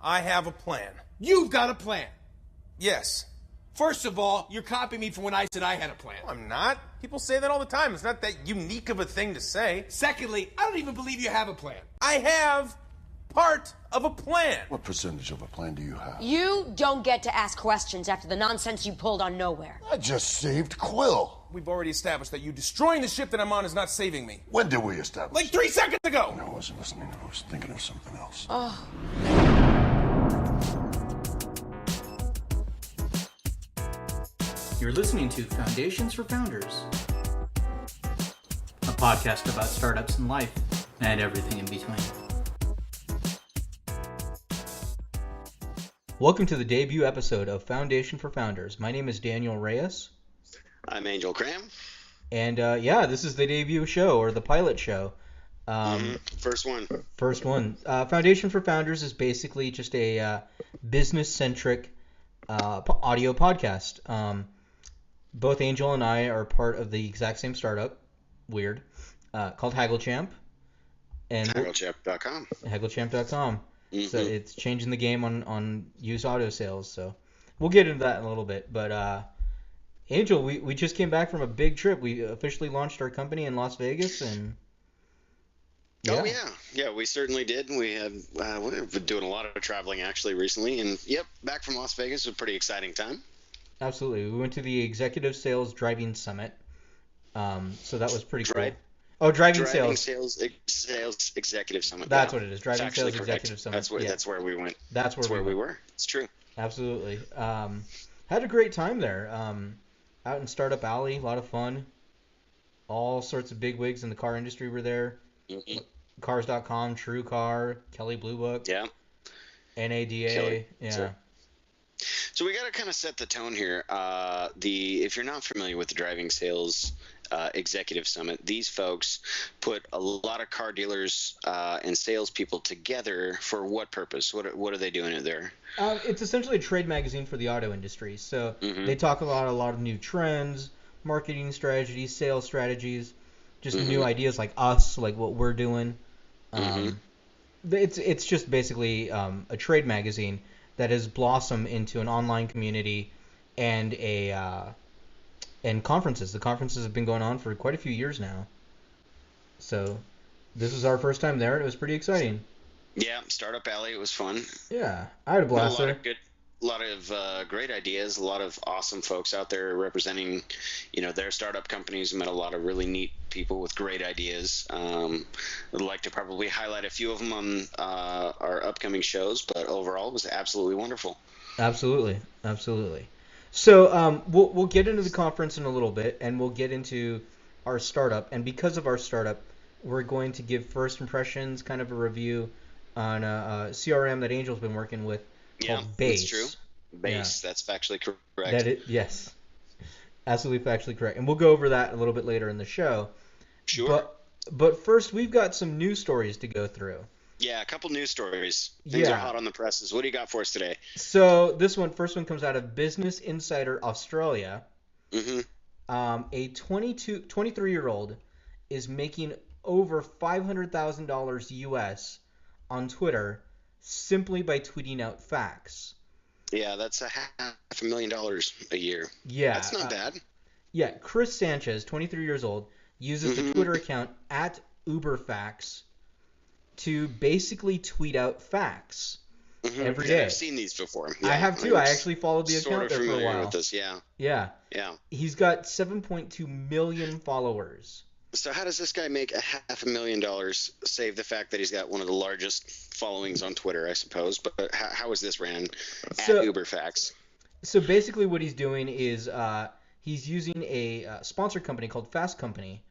I have a plan. You've got a plan. Yes. First of all, you're copying me from when I said I had a plan. No, I'm not. People say that all the time. It's not that unique of a thing to say. Secondly, I don't even believe you have a plan. I have part of a plan. What percentage of a plan do you have? You don't get to ask questions after the nonsense you pulled on Nowhere. I just saved Quill. We've already established that you destroying the ship that I'm on is not saving me. When did we establish? Like 3 seconds ago! No, I wasn't listening. I was thinking of something else. Oh. You're listening to Foundations for Founders, a podcast about startups and life and everything in between. Welcome to the debut episode of Foundation for Founders. My name is Daniel Reyes. I'm Angel Cram. And this is the debut show, or the pilot show. First one. Foundation for Founders is basically just a business-centric audio podcast. Both Angel and I are part of the exact same startup, weird, called HaggleChamp. And HaggleChamp.com. HaggleChamp.com. Mm-hmm. So it's changing the game on used auto sales. So we'll get into that in a little bit. But Angel, we just came back from a big trip. We officially launched our company in Las Vegas, and yeah. Oh yeah, we certainly did. We've been doing a lot of traveling actually recently, and back from Las Vegas was a pretty exciting time. Absolutely, we went to the Executive Sales Driving Summit. So that was pretty cool. Oh, Driving Sales Executive Summit. That's what it is. Driving Sales Executive Summit. That's where we went. That's where we were. It's true. Absolutely. Had a great time there. Out in Startup Alley, a lot of fun. All sorts of bigwigs in the car industry were there. Mm-hmm. Cars.com, TrueCar, Kelley Blue Book. Yeah. NADA. Kelley. Yeah. So we got to kind of set the tone here. If you're not familiar with the Driving Sales Executive Summit, these folks put a lot of car dealers and salespeople together for what purpose? What are they doing there? It's essentially a trade magazine for the auto industry. So they talk about a lot of new trends, marketing strategies, sales strategies, just new ideas like us, like what we're doing. It's just basically a trade magazine that has blossomed into an online community and and conferences. The conferences have been going on for quite a few years now. So this was our first time there, and it was pretty exciting. Yeah, Startup Alley, it was fun. Yeah, I had a blast there. A lot of great ideas, a lot of awesome folks out there representing, their startup companies. Met a lot of really neat people with great ideas. I'd like to probably highlight a few of them on our upcoming shows, but overall it was absolutely wonderful. Absolutely. So we'll get into the conference in a little bit, and we'll get into our startup. And because of our startup, we're going to give first impressions, kind of a review on a CRM that Angel's been working with called Base. That's true. Base, that's factually correct. Yes, absolutely factually correct. And we'll go over that a little bit later in the show. Sure. But first, we've got some news stories to go through. Yeah, a couple news stories. Things are hot on the presses. What do you got for us today? So first one comes out of Business Insider Australia. Mm-hmm. A 23-year-old is making over $500,000 US on Twitter simply by tweeting out facts. Yeah, that's $500,000 a year. Yeah. That's not bad. Yeah, Chris Sanchez, 23 years old, uses the Twitter account @UberFacts to basically tweet out facts every day. I've seen these before. Yeah, I have too. I actually followed the account there for a while. With this, yeah. Yeah. He's got 7.2 million followers. So how does this guy make $500,000, save the fact that he's got one of the largest followings on Twitter, I suppose? But how is this ran at UberFacts? So basically what he's doing is he's using a sponsor company called Fast Company,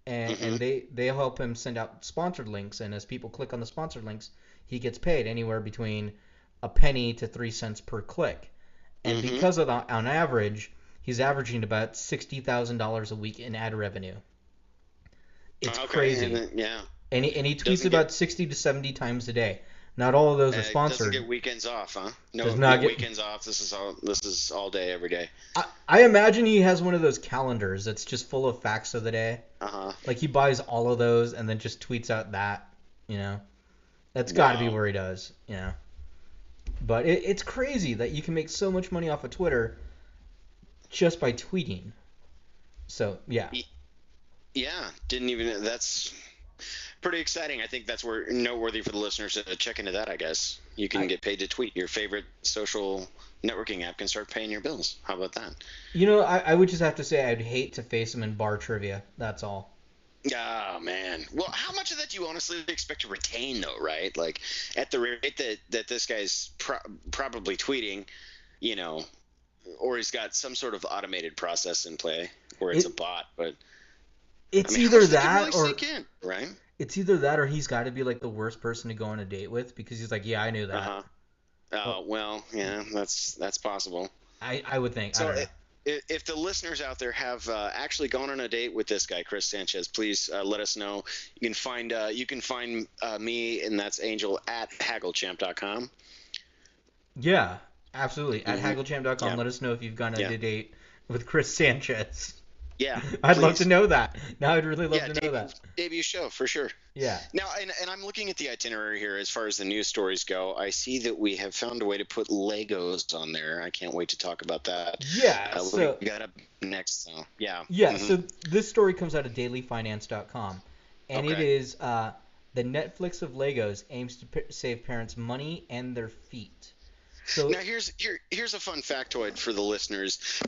and they help him send out sponsored links. And as people click on the sponsored links, he gets paid anywhere between a penny to 3 cents per click. And because of that, on average, he's averaging about $60,000 a week in ad revenue. It's crazy. And he tweets about 60 to 70 times a day. Not all of those are sponsored. Doesn't get weekends off, huh? No, does not get weekends off. This is all day, every day. I imagine he has one of those calendars that's just full of facts of the day. Like he buys all of those and then just tweets out that. That's got to be where he does. But it's crazy that you can make so much money off of Twitter just by tweeting. So, yeah. Yeah, didn't even. That's pretty exciting. I think that's where noteworthy for the listeners to check into that. I guess you can get paid to tweet. Your favorite social networking app can start paying your bills. How about that? I would just have to say I'd hate to face him in bar trivia. That's all. Oh man. Well, how much of that do you honestly expect to retain, though? Right? Like at the rate that this guy's probably tweeting, or he's got some sort of automated process in play where it's a bot, but. It's how either much does that really or sink in, right? It's either that or he's got to be like the worst person to go on a date with because he's like, yeah, I knew that. Oh, well, yeah, that's possible. I would think. So I don't know. If the listeners out there have actually gone on a date with this guy, Chris Sanchez, please let us know. You can find me, and that's Angel at hagglechamp.com. Yeah, absolutely. At hagglechamp.com, Yeah. let us know if you've gone on a date with Chris Sanchez. Yeah, I'd love please. to know that. Now I'd really love to know that. Debut show for sure. Yeah. Now, and I'm looking at the itinerary here as far as the news stories go. I see that we have found a way to put Legos on there. I can't wait to talk about that. Yeah. So we got up next. So yeah. Yeah. So this story comes out of dailyfinance.com, and it is the Netflix of Legos aims to save parents money and their feet. So now here's a fun factoid for the listeners.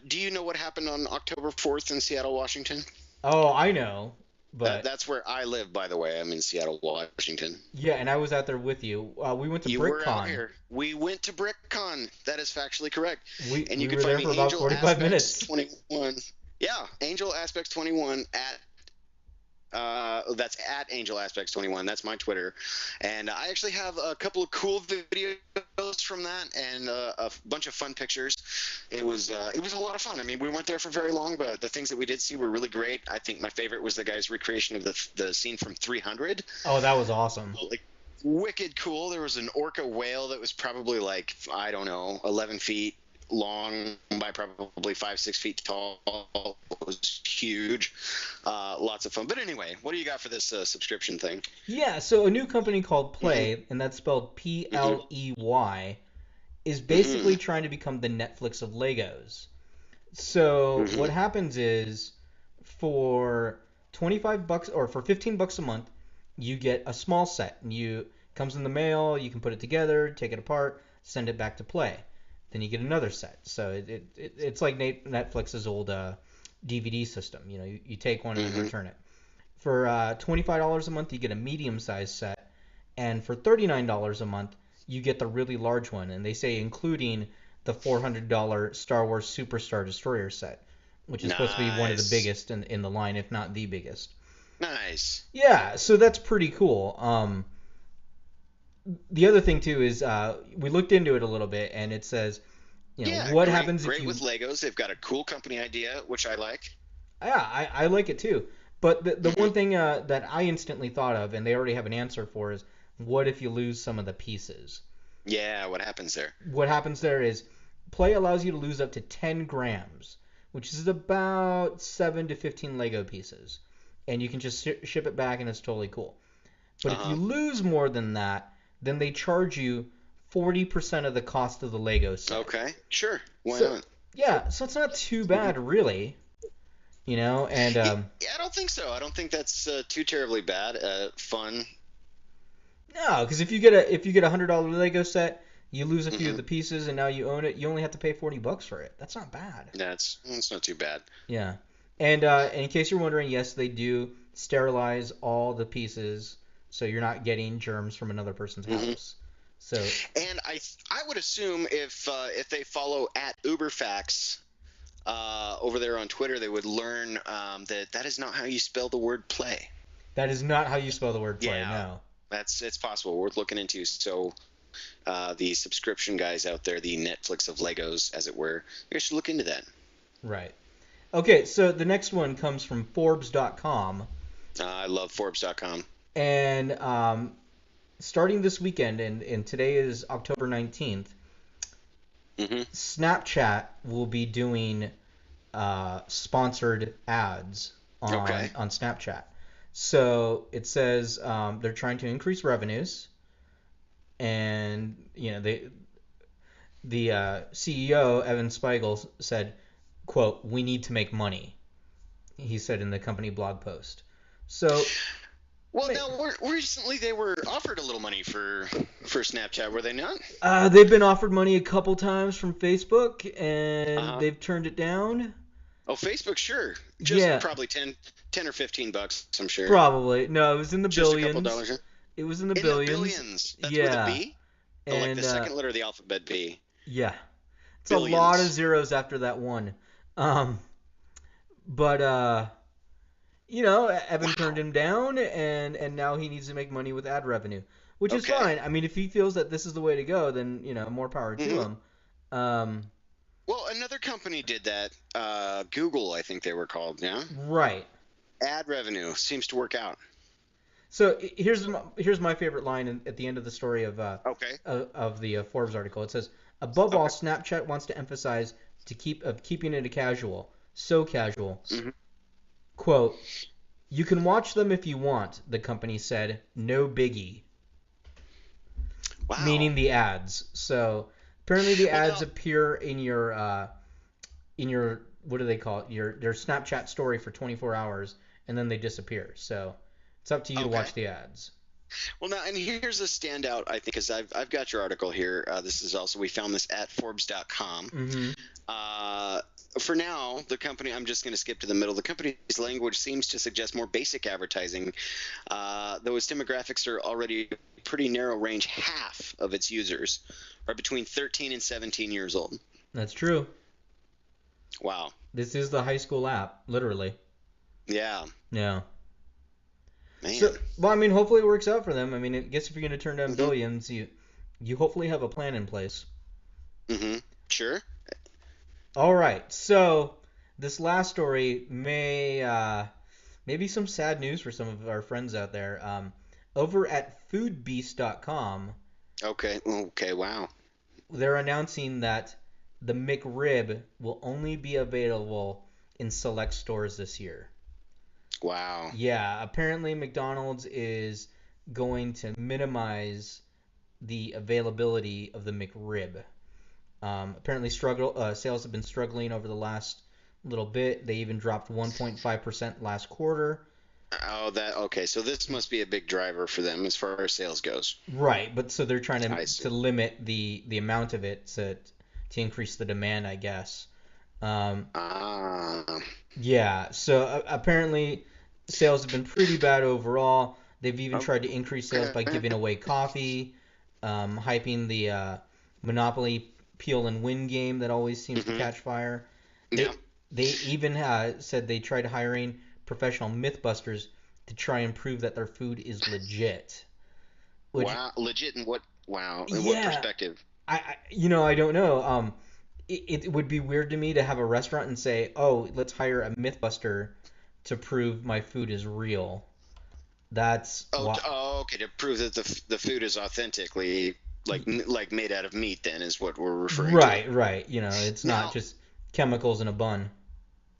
Do you know what happened on October 4th in Seattle, Washington? Oh, I know, but that's where I live, by the way. I'm in Seattle, Washington. Yeah, and I was out there with you. We went to You BrickCon. were out here. We went to BrickCon. That is factually correct. And you we can were find there me for about Angel 45 Aspects minutes. 21. Yeah, Angel Aspects 21 at. That's at Angel Aspects 21. That's my Twitter, and I actually have a couple of cool videos from that and a bunch of fun pictures. It was a lot of fun. I mean, we weren't there for very long, but the things that we did see were really great. I think my favorite was the guy's recreation of the scene from 300. Oh, that was awesome. Like wicked cool. There was an orca whale that was probably like 11 feet long by probably 5-6 feet tall. It was huge. Lots of fun. But anyway, what do you got for this subscription thing? Yeah, so a new company called Play, and that's spelled Pley, is basically trying to become the Netflix of Legos. So what happens is for $25 or for $15 a month, you get a small set, and it comes in the mail. You can put it together, take it apart, send it back to Play. Then you get another set. So it's like Netflix's old DVD system. You take one and return it. For $25 a month, you get a medium-sized set, and for $39 a month, you get the really large one. And they say including the $400 Star Wars Superstar Destroyer set, which is supposed to be one of the biggest in the line, if not the biggest. Nice. Yeah, so that's pretty cool. The other thing too is we looked into it a little bit, and it says, what happens if you... with Legos. They've got a cool company idea, which I like. Yeah, I like it too. But the one thing that I instantly thought of, and they already have an answer for, is what if you lose some of the pieces? Yeah, what happens there? What happens there is Play allows you to lose up to 10 grams, which is about 7 to 15 Lego pieces. And you can just ship it back, and it's totally cool. But if you lose more than that, then they charge you 40% of the cost of the Lego set. Okay, sure. Why not? Yeah, so it's not too bad, really. And yeah, I don't think so. I don't think that's too terribly bad. Fun. No, because if you get a $100 Lego set, you lose a few of the pieces, and now you own it. You only have to pay $40 for it. That's not bad. That's not too bad. Yeah, and in case you're wondering, yes, they do sterilize all the pieces, so you're not getting germs from another person's house. So. And I would assume if they follow at Uberfax over there on Twitter, they would learn that is not how you spell the word play. That is not how you spell the word play. Yeah, no. It's possible. Worth looking into. So the subscription guys out there, the Netflix of Legos, as it were, you should look into that. Right. Okay, so the next one comes from Forbes.com. I love Forbes.com. And starting this weekend, and today is October 19th, Snapchat will be doing sponsored ads on Snapchat. So it says they're trying to increase revenues, and the CEO, Evan Spiegel, said, quote, "We need to make money," he said in the company blog post. So, Well, now recently they were offered a little money for Snapchat, were they not? they've been offered money a couple times from Facebook, and they've turned it down. Oh, Facebook, sure. Just Yeah. probably 10 or $15, I'm sure. Probably. No, it was in the Just billions. a couple dollars. Huh? It was in the In billions. the billions. That's Yeah. with a B? Oh, like the second letter of the alphabet B. Yeah. It's Billions. a lot of zeros after that one. But Evan turned him down, and now he needs to make money with ad revenue, which is fine. I mean, if he feels that this is the way to go, then more power to him. Well, another company did that. Google, I think they were called. Yeah. Right. Ad revenue seems to work out. So here's my favorite line at the end of the story of the Forbes article. It says, "Above all, Snapchat wants to emphasize keeping it a casual, so casual." Quote, "You can watch them if you want," the company said. "No biggie." Wow. Meaning the ads. So apparently the ads appear in your what do they call it? Their Snapchat story for 24 hours, and then they disappear. So it's up to you to watch the ads. Well, now, and here's a standout, I think, because I've got your article here. This is also, we found this at Forbes.com. For now, the company, I'm just going to skip to the middle. The company's language seems to suggest more basic advertising, though its demographics are already pretty narrow range. Half of its users are between 13 and 17 years old. That's true. Wow. This is the high school app, literally. Yeah. Yeah. Man. So, well, I mean, hopefully it works out for them. I mean, I guess if you're going to turn down billions, you hopefully have a plan in place. Sure. All right. So this last story maybe some sad news for some of our friends out there. Over at foodbeast.com. Okay. Wow. They're announcing that the McRib will only be available in select stores this year. Wow. Yeah, apparently McDonald's is going to minimize the availability of the McRib. Apparently sales have been struggling over the last little bit. They even dropped 1.5% last quarter. Oh, okay. So this must be a big driver for them as far as sales goes. Right, but so they're trying to limit the amount of it to increase the demand, I guess. Yeah, so apparently sales have been pretty bad overall. They've even tried to increase sales by giving away coffee, hyping the Monopoly Peel and Win game that always seems to catch fire. They even said they tried hiring professional Mythbusters to try and prove that their food is legit. Wow, legit in what? Wow, in what perspective? I don't know. It would be weird to me to have a restaurant and say, "Oh, let's hire a Mythbuster to prove my food is real." That's okay, to prove that the food is authentically like made out of meat. Then is what we're referring to. Right. It's not just chemicals in a bun.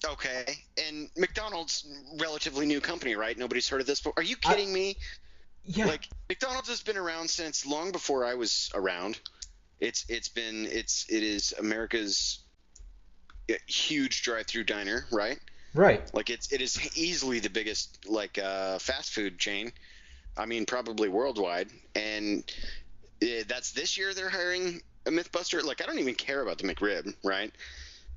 Okay, and McDonald's, relatively new company, right? Nobody's heard of this before. Are you kidding me? Yeah. Like, McDonald's has been around since long before I was around. It is America's huge drive-through diner, right? Right. Like it is easily the biggest fast food chain. I mean, probably worldwide. And that's this year they're hiring a Mythbuster. Like, I don't even care about the McRib, right?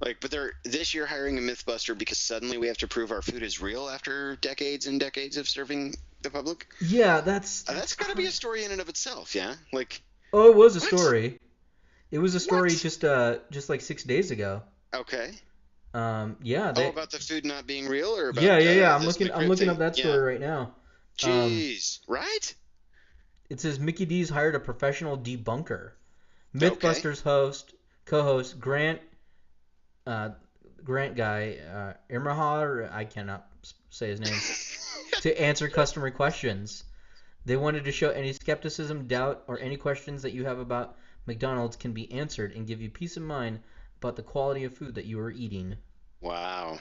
Like, but they're this year hiring a Mythbuster because suddenly we have to prove our food is real after decades and decades of serving the public. Yeah, that's got to be a story in and of itself, yeah. Like, it was a story. It was a story just like 6 days ago. Okay. Yeah. About the food not being real, or about yeah. I'm looking up that story right now. Jeez, right? It says Mickey D's hired a professional debunker. Mythbusters co-host Grant guy Irmahar, I cannot say his name, to answer customer questions. They wanted to show any skepticism, doubt, or any questions that you have about McDonald's can be answered and give you peace of mind about the quality of food that you are eating. Wow.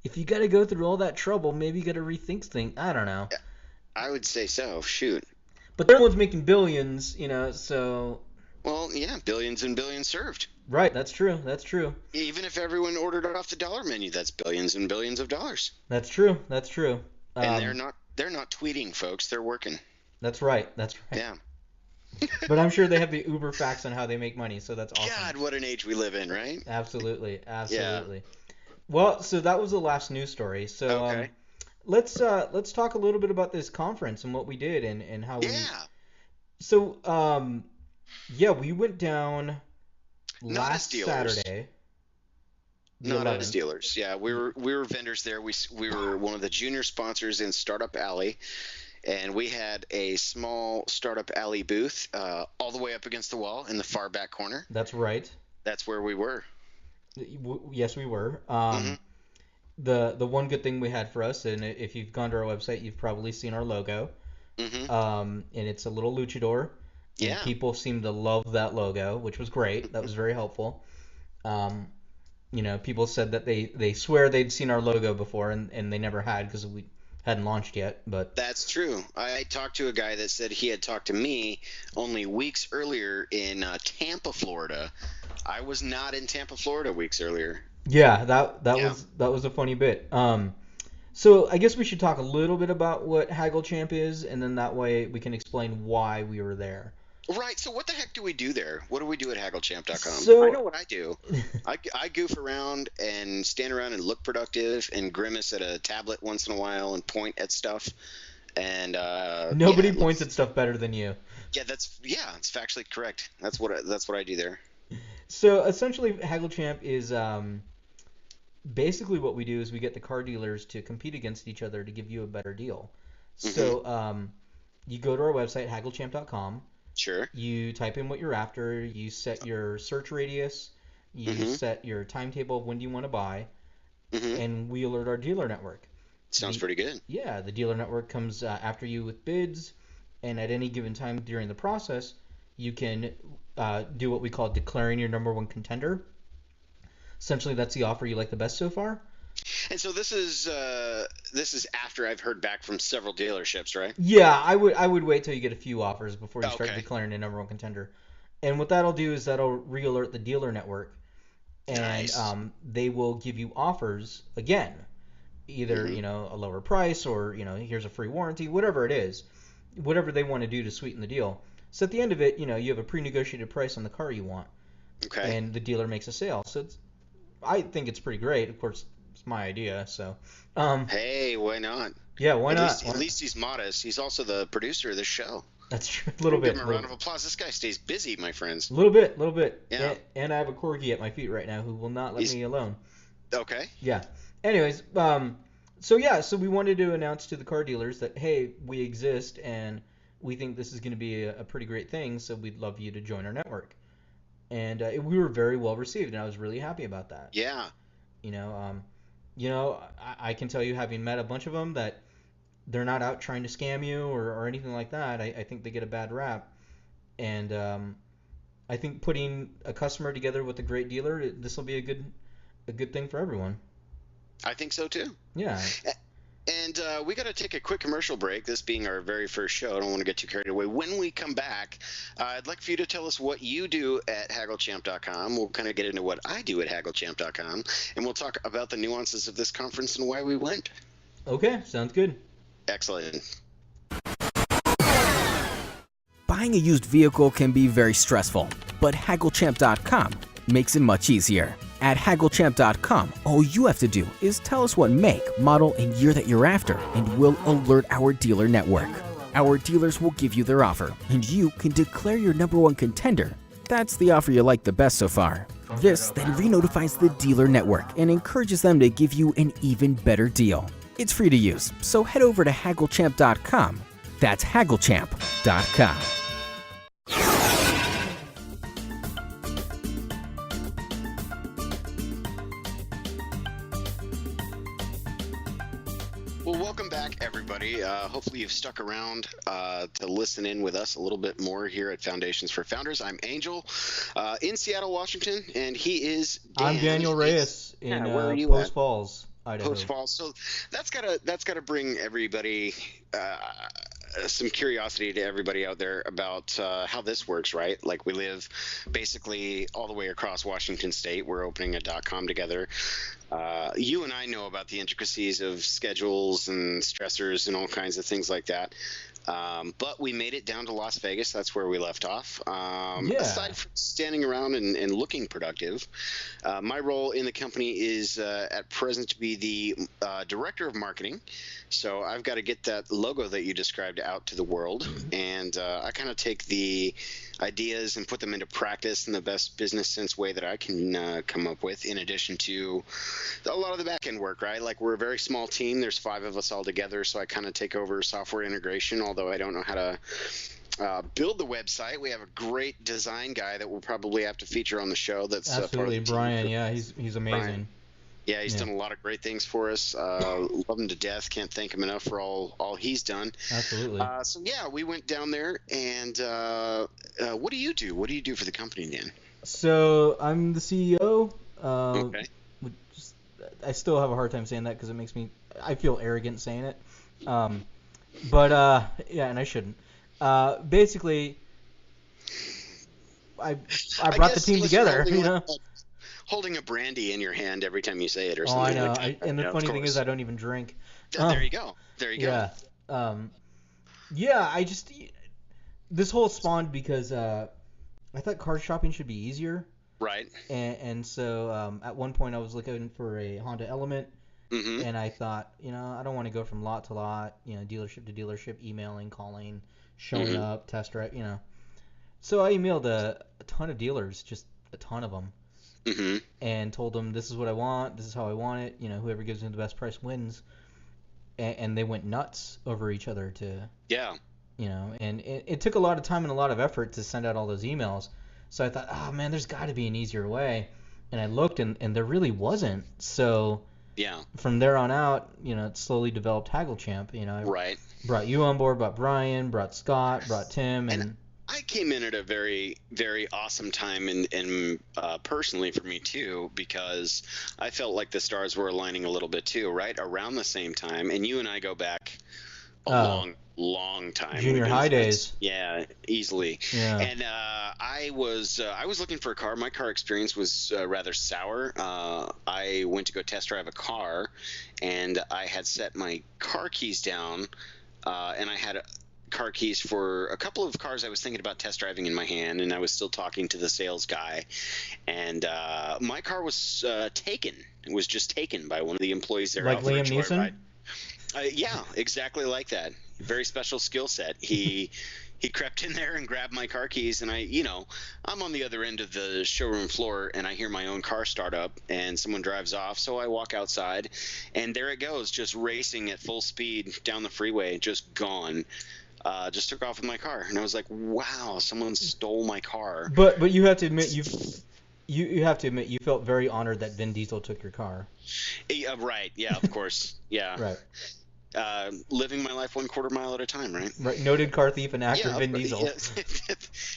If you got to go through all that trouble, maybe you got to rethink things. I don't know. I would say so. Shoot. but they're the ones making billions, so. Well, yeah, billions and billions served. Right, that's true. Even if everyone ordered it off the dollar menu, that's billions and billions of dollars. That's true. And they're not tweeting, folks. They're working. That's right. Yeah. But I'm sure they have the uber facts on how they make money, so that's awesome. God, what an age we live in, right? Absolutely. Yeah. Well, so that was the last news story. So Okay. let's talk a little bit about this conference and what we did and how we. Yeah. So we went down last dealers. Saturday. Not as dealers. Yeah, we were vendors there. We were one of the junior sponsors in Startup Alley. And we had a small Startup Alley booth all the way up against the wall in the far back corner. That's right. That's where we were. Yes, we were. The one good thing we had for us, and if you've gone to our website, you've probably seen our logo. And it's a little luchador. Yeah. And people seem to love that logo, which was great. That was very helpful. People said that they swear they'd seen our logo before, and they never had because we hadn't launched yet. But that's true. I talked to a guy that said he had talked to me only weeks earlier in Tampa, Florida. I was not in Tampa, Florida weeks earlier. Yeah, that was a funny bit. So I guess we should talk a little bit about what HaggleChamp is, and then that way we can explain why we were there. Right. So what the heck do we do there? What do we do at HaggleChamp.com? So, I know what I do. I goof around and stand around and look productive and grimace at a tablet once in a while and point at stuff. And nobody points at stuff better than you. Yeah, it's factually correct. That's what I do there. So essentially, HaggleChamp is basically what we do is we get the car dealers to compete against each other to give you a better deal. So you go to our website, HaggleChamp.com. Sure. You type in what you're after. You set your search radius. You set your timetable of when do you want to buy. And we alert our dealer network. Sounds pretty good. Yeah, the dealer network comes after you with bids. And at any given time during the process, you can do what we call declaring your number one contender. Essentially, that's the offer you like the best so far. And so this is after I've heard back from several dealerships, right? Yeah, I would wait till you get a few offers before you start declaring a number one contender. And what that'll do is that'll re-alert the dealer network, and nice. They will give you offers again, either a lower price or here's a free warranty, whatever it is, whatever they want to do to sweeten the deal. So at the end of it, you have a pre-negotiated price on the car you want, and the dealer makes a sale. So I think it's pretty great. Of course, it's my idea, so. Hey, why not? Yeah, why not? At least he's modest. He's also the producer of this show. That's true. A little bit. Give him a round of applause. This guy stays busy, my friends. A little bit. Yeah. And I have a corgi at my feet right now who will not let me alone. Okay. Yeah. Anyways, so we wanted to announce to the car dealers that, hey, we exist and we think this is going to be a pretty great thing, so we'd love you to join our network. And we were very well received, and I was really happy about that. Yeah. I can tell you, having met a bunch of them, that they're not out trying to scam you or anything like that. I think they get a bad rap. And I think putting a customer together with a great dealer, this will be a good thing for everyone. I think so too. Yeah. And we got to take a quick commercial break, this being our very first show. I don't want to get too carried away. When we come back, I'd like for you to tell us what you do at HaggleChamp.com. We'll kind of get into what I do at HaggleChamp.com, and we'll talk about the nuances of this conference and why we went. Okay, sounds good. Excellent. Buying a used vehicle can be very stressful, but HaggleChamp.com makes it much easier. At HaggleChamp.com, all you have to do is tell us what make, model, and year that you're after, and we'll alert our dealer network. Our dealers will give you their offer, and you can declare your number one contender. That's the offer you like the best so far. This then re-notifies the dealer network and encourages them to give you an even better deal. It's free to use, so head over to HaggleChamp.com. That's HaggleChamp.com. Well, welcome back, everybody. Hopefully you've stuck around to listen in with us a little bit more here at Foundations for Founders. I'm Angel in Seattle, Washington, and he is Dan. I'm Daniel Reyes in Post Falls, Idaho. Post Falls. So that's gotta bring everybody some curiosity to everybody out there about how this works, right? Like, we live basically all the way across Washington State. We're opening a .com together. You and I know about the intricacies of schedules and stressors and all kinds of things like that. But we made it down to Las Vegas. That's where we left off. Aside from standing around and looking productive, my role in the company is at present to be the director of marketing. So I've got to get that logo that you described out to the world. And I kind of take the ideas and put them into practice in the best business sense way that I can come up with, in addition to a lot of the back end work, right? Like, we're a very small team. There's 5 of us all together. So I kind of take over software integration, although I don't know how to build the website. We have a great design guy that we'll probably have to feature on the show. That's absolutely Brian. Yeah, he's amazing. Brian. Yeah, he's done a lot of great things for us. Love him to death. Can't thank him enough for all he's done. Absolutely. So yeah, we went down there, and what do you do? What do you do for the company, Dan? So I'm the CEO. Okay. I still have a hard time saying that because I feel arrogant saying it. Yeah, and I shouldn't. Basically, I brought the team together, you know. Holding a brandy in your hand every time you say it, or Oh, something. I know. Like that. And the Yeah, funny of thing is, course. I don't even drink. There you go. There you go. Yeah. Yeah. This whole spawned because I thought car shopping should be easier. Right. And so at one point I was looking for a Honda Element, and I thought, I don't want to go from lot to lot, dealership to dealership, emailing, calling, showing up, test drive, So I emailed a ton of dealers, just a ton of them, and told them, this is what I want, this is how I want it, whoever gives me the best price wins. And they went nuts over each other and it took a lot of time and a lot of effort to send out all those emails. So I thought, oh man, there's got to be an easier way. And I looked, and there really wasn't. So from there on out, it slowly developed Haggle Champ. I brought you on board, brought Brian, brought Scott, brought Tim, and I came in at a very, very awesome time, and personally for me too, because I felt like the stars were aligning a little bit too, right around the same time. And you and I go back a long time. Junior high days. Yeah, easily. Yeah. And I was looking for a car. My car experience was rather sour. I went to go test drive a car, and I had set my car keys down, and I had car keys for a couple of cars I was thinking about test driving in my hand, and I was still talking to the sales guy, and my car was taken. It was just taken by one of the employees there. Like Liam Neeson? Yeah, exactly like that. Very special skill set. He crept in there and grabbed my car keys, and I'm on the other end of the showroom floor, and I hear my own car start up, and someone drives off. So I walk outside, and there it goes, just racing at full speed down the freeway, just gone. Just took off with my car, and I was like, "Wow, someone stole my car." But you have to admit you have to admit you felt very honored that Vin Diesel took your car. Yeah, right. Yeah, of course. Yeah. Right. Living my life 1/4 mile at a time, right? Right. Noted car thief and actor Vin Diesel. Yeah.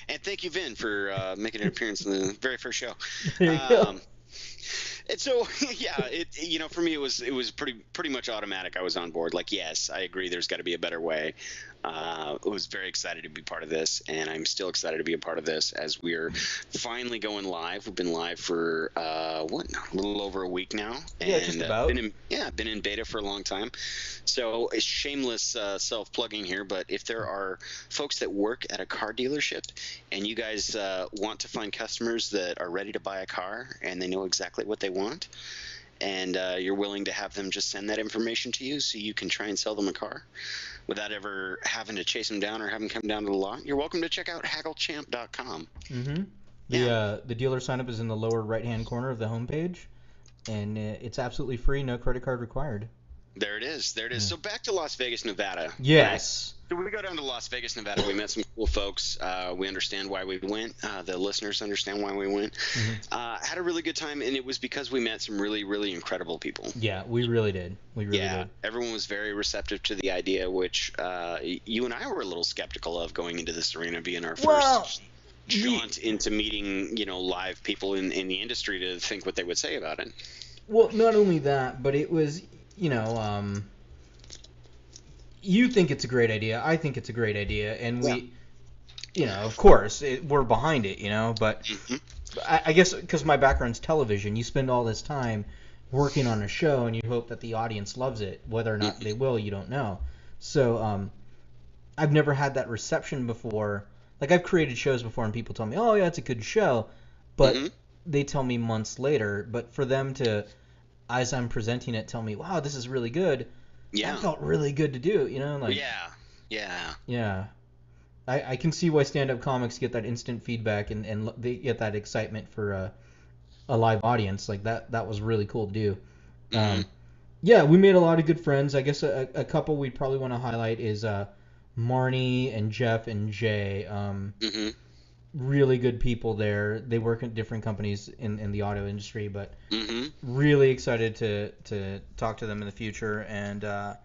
And thank you, Vin, for making an appearance in the very first show. There you go. And so, yeah, for me it was pretty much automatic. I was on board. Like, yes, I agree. There's got to be a better way. I was very excited to be part of this, and I'm still excited to be a part of this as we're finally going live. We've been live for a little over a week now. And, yeah, just about. Been in beta for a long time. So a shameless self-plugging here, but if there are folks that work at a car dealership and you guys want to find customers that are ready to buy a car and they know exactly what they want, and you're willing to have them just send that information to you so you can try and sell them a car without ever having to chase them down or have them come down to the lot, you're welcome to check out hagglechamp.com. The dealer sign-up is in the lower right-hand corner of the homepage, and it's absolutely free, no credit card required. There it is. Yeah. So back to Las Vegas, Nevada. Yes. Right? So we go down to Las Vegas, Nevada. We met some cool folks. We understand why we went. The listeners understand why we went. Had a really good time, and it was because we met some really, really incredible people. Yeah, we really did. Did. Everyone was very receptive to the idea, which you and I were a little skeptical of going into this arena, being our first jaunt into meeting, live people in the industry to think what they would say about it. Well, not only that, but it was, you think it's a great idea. I think it's a great idea, and we, of course, we're behind it, But I guess because my background's television, you spend all this time working on a show, and you hope that the audience loves it. Whether or not they will, you don't know. So I've never had that reception before. Like, I've created shows before, and people tell me, "Oh, yeah, it's a good show," but they tell me months later. But for them to, as I'm presenting it, tell me, "Wow, this is really good." Yeah. That felt really good to do, Like, yeah. I can see why stand-up comics get that instant feedback and they get that excitement for a live audience. Like, that was really cool to do. Yeah, we made a lot of good friends. I guess a couple we'd probably want to highlight is Marnie and Jeff and Jay. Really good people there. They work at different companies in the auto industry, but really excited to talk to them in the future. And I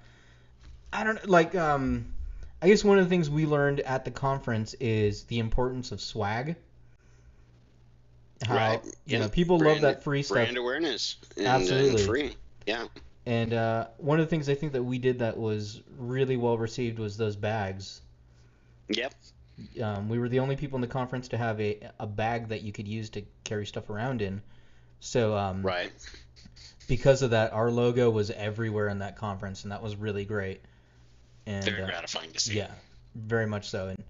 don't like. I guess one of the things we learned at the conference is the importance of swag. How people love that free stuff. Brand awareness. Absolutely. And free. Yeah. And one of the things I think that we did that was really well received was those bags. Yep. We were the only people in the conference to have a bag that you could use to carry stuff around in. So right. Because of that, our logo was everywhere in that conference, and that was really great. And very gratifying to see. Yeah, very much so. And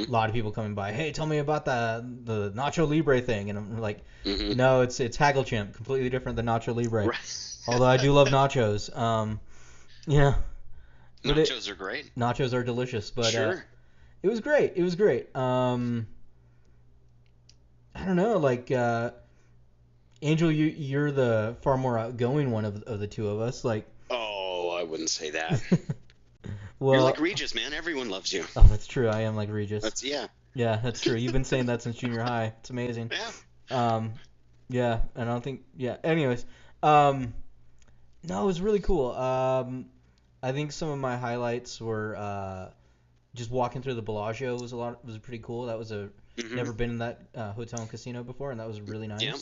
a lot of people coming by, hey, tell me about the Nacho Libre thing, and I'm like, no, it's HaggleChamp, completely different than Nacho Libre. Right. Although I do love nachos. Yeah. Nachos are great. Nachos are delicious, but sure. It was great. It was great. I don't know, like Angel, you're the far more outgoing one of the two of us. Like. Oh, I wouldn't say that. Well, you're like Regis, man. Everyone loves you. Oh, that's true. I am like Regis. Yeah. Yeah, that's true. You've been saying that since junior high. It's amazing. Yeah. Yeah, and I don't think. Yeah. Anyways, no, it was really cool. I think some of my highlights were just walking through the Bellagio was pretty cool. That was never been in that hotel and casino before, and that was really nice. Yeah.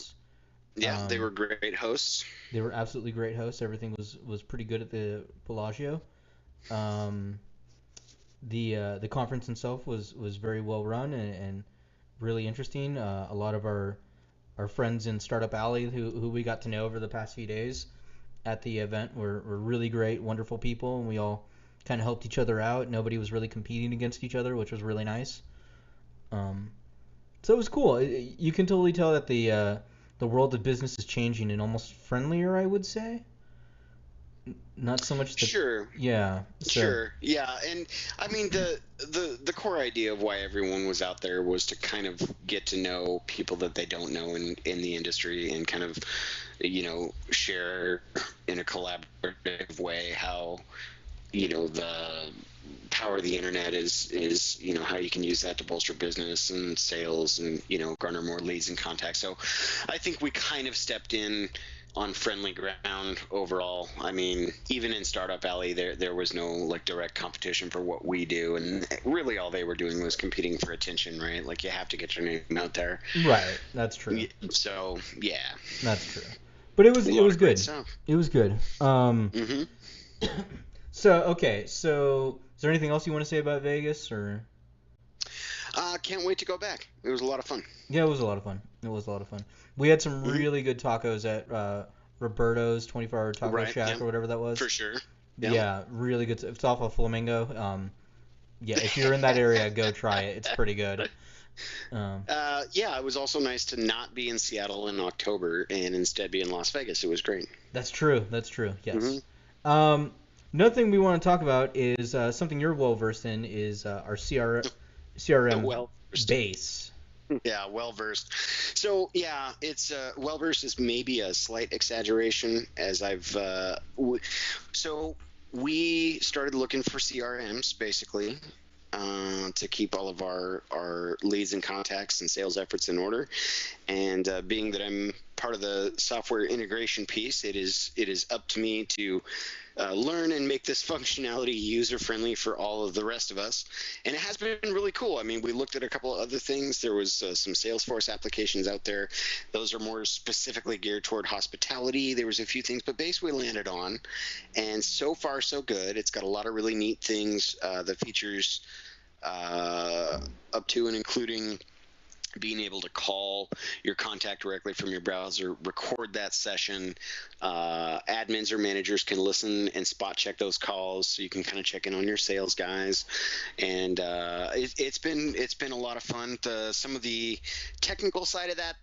Yeah, they were great hosts. They were absolutely great hosts. Everything was pretty good at the Bellagio. The conference itself was very well run and really interesting. A lot of our friends in Startup Alley who we got to know over the past few days at the event were really great, wonderful people, and we all kind of helped each other out. Nobody was really competing against each other, which was really nice. So it was cool. You can totally tell that the world of business is changing and almost friendlier, I would say. Not so much. Sure. Yeah. Sure. Yeah, and I mean the core idea of why everyone was out there was to kind of get to know people that they don't know in the industry and kind of share in a collaborative way how the power of the internet is how you can use that to bolster business and sales and garner more leads and contacts. So I think we kind of stepped in on friendly ground overall. I mean, even in Startup Alley, there was no like direct competition for what we do, and really all they were doing was competing for attention, right? Like you have to get your name out there. Right, that's true. So yeah, that's true. But it was good. It was good. So is there anything else you want to say about Vegas or? Can't wait to go back. It was a lot of fun. Yeah, it was a lot of fun. We had some really good tacos at Roberto's 24-hour Taco Shack or whatever that was. For sure. Yeah, really good. It's off of Flamingo. Yeah, if you're in that area, go try it. It's pretty good. Yeah, it was also nice to not be in Seattle in October and instead be in Las Vegas. It was great. That's true. Yes. Another thing we want to talk about is something you're well versed in is our CRM Base. Yeah, well versed. So yeah, it's well versed is maybe a slight exaggeration, as I've so we started looking for CRMs basically. to keep all of our leads and contacts and sales efforts in order. And being that I'm part of the software integration piece, it is up to me to learn and make this functionality user-friendly for all of the rest of us. And it has been really cool. I mean, we looked at a couple of other things. There was some Salesforce applications out there. Those are more specifically geared toward hospitality. There was a few things, but Base we landed on. And so far, so good. It's got a lot of really neat things. The features up to and including being able to call your contact directly from your browser, record that session. Admins or managers can listen and spot check those calls, so you can kind of check in on your sales guys. And it's been a lot of fun. Some of the technical side of that,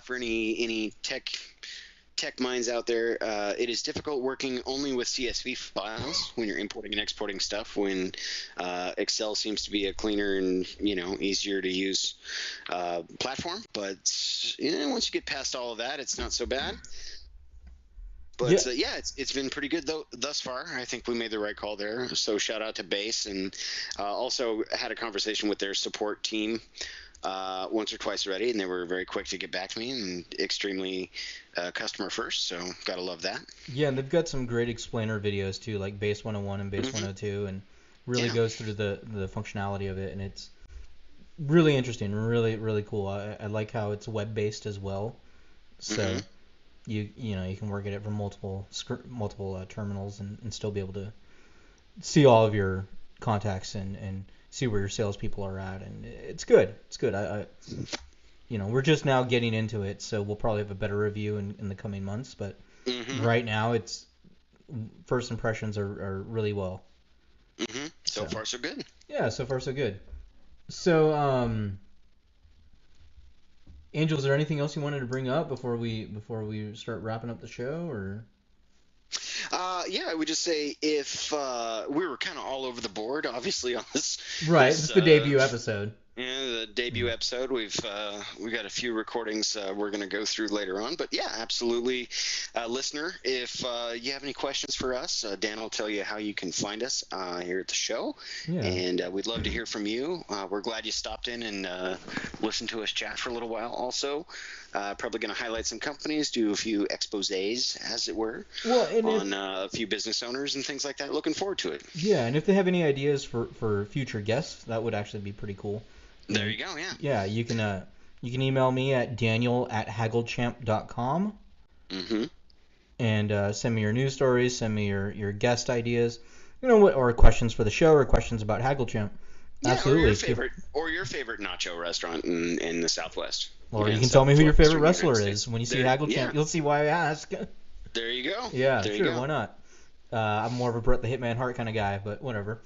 for any tech minds out there, it is difficult working only with CSV files when you're importing and exporting stuff, when Excel seems to be a cleaner and easier to use platform. But once you get past all of that, it's not so bad. But it's been pretty good thus far. I think we made the right call there. So shout out to Base, and also had a conversation with their support team once or twice already, and they were very quick to get back to me and extremely customer first, so gotta love that. Yeah, and they've got some great explainer videos too, like Base 101 and Base 102, and really goes through the functionality of it, and it's really interesting, really, really cool. I like how it's web-based as well, so you can work at it from multiple terminals and still be able to see all of your contacts and see where your salespeople are at, and it's good. It's good. We're just now getting into it, so we'll probably have a better review in the coming months. But right now, it's first impressions are really well. So far, so good. Yeah, so far so good. So, Angel, is there anything else you wanted to bring up before we start wrapping up the show, or? Yeah, I would just say if we were kind of all over the board, obviously on this. Right, it's the debut episode. Yeah, the debut episode. We got a few recordings we're going to go through later on. But yeah, absolutely, listener. If you have any questions for us, Dan will tell you how you can find us here at the show. Yeah. And we'd love to hear from you. We're glad you stopped in and listened to us chat for a little while. Also, probably going to highlight some companies, do a few exposés, as it were, on a few business owners and things like that. Looking forward to it. Yeah, and if they have any ideas for future guests, that would actually be pretty cool. There you go, yeah. Yeah, you can email me at daniel@hagglechamp.com. And send me your news stories, send me your guest ideas, or questions for the show, or questions about HaggleChamp. Yeah, absolutely. Or your favorite nacho restaurant in the Southwest. Or you can tell me who your favorite wrestler is. When you see HaggleChamp, you'll see why I ask. There you go. Yeah, there sure, why not? I'm more of a Bret the Hitman Hart kind of guy, but whatever.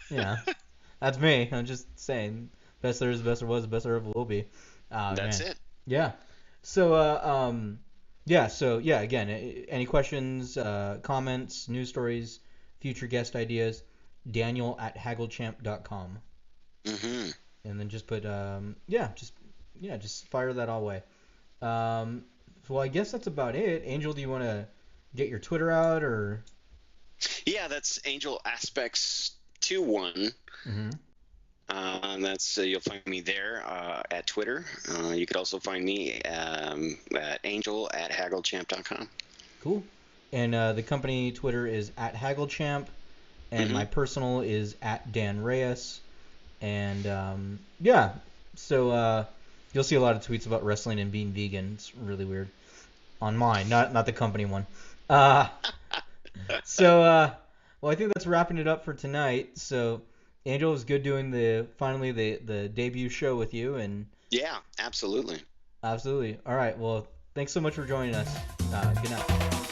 Yeah. That's me. I'm just saying. Best there is, best there was, best there ever will be. That's it. Yeah. So, again, any questions, comments, news stories, future guest ideas, daniel@hagglechamp.com. And then just put, just fire that all way. Well, I guess that's about it. Angel, do you want to get your Twitter out, or? Yeah, that's Angel Aspects 21. That's you'll find me there at Twitter. You could also find me at angel@hagglechamp.com. Cool. And the company Twitter is @hagglechamp, and my personal is @Dan Reyes. And so you'll see a lot of tweets about wrestling and being vegan. It's really weird. On mine, not the company one. So I think that's wrapping it up for tonight. So, Angel, it was good doing the debut show with you. And yeah, absolutely. All right. Well, thanks so much for joining us. Good night.